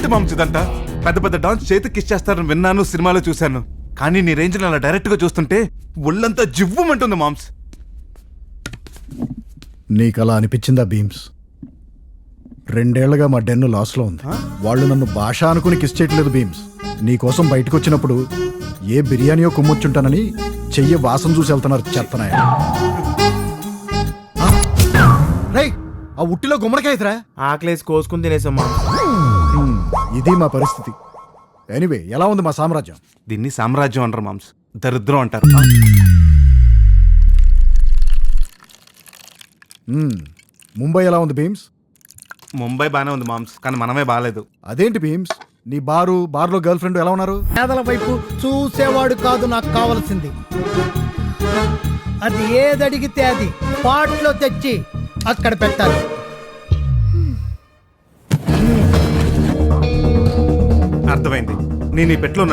ఏంటి మామ్స్ ఇదంతా? పెద్ద పెద్ద డాన్స్ చేతి కిస్ చేస్తారని విన్నాను, సినిమాలో చూశాను. కానీ నీ రేంజ్ అలా డైరెక్ట్ గా చూస్తుంటే ఒళ్ళంతా జివ్వుమంటుంది మామ్స్. నీకలా అనిపించిందా భీమ్స్? 2 ఏళ్లుగా మా డెన్ను లాస్లో ఉంది. వాళ్ళు నన్ను భాష అనుకుని కిస్ చేయట్లేదు భీమ్స్. నీకోసం బయటకు వచ్చినప్పుడు ఏ బిర్యానీయో కుమ్మొచ్చుంటానని చెయ్యి వాసన చూసి వెళ్తున్నారు చెత్తనాయ. రేయ్, ఆ ఉట్టిలో గుమ్మడికాయరా? ఆకలేసి కోసుకుని తినేసాం మామ్స్. ఇది మా పరిస్థితి. ఎనీవే, ఎలా ఉంది మా సామ్రాజ్యం? దీన్ని సామ్రాజ్యం అంటారు మామ్స్, దరిద్రం అంటారు. ముంబై ఎలా ఉంది భీమ్స్? ముంబై బానే ఉంది మామ్స్, కానీ మనమే బాలేదు. అదేంటి భీమ్స్, నీ బార్లో గర్ల్ ఫ్రెండ్ ఎలా ఉన్నారు? పేదల వైపు చూసేవాడు కాదు నాకు కావాల్సింది. అది ఏదడిగితే అది పాట్లో తెచ్చి అక్కడ పెట్టాలి. అర్థమైంది. నేను ఈ పెట్లో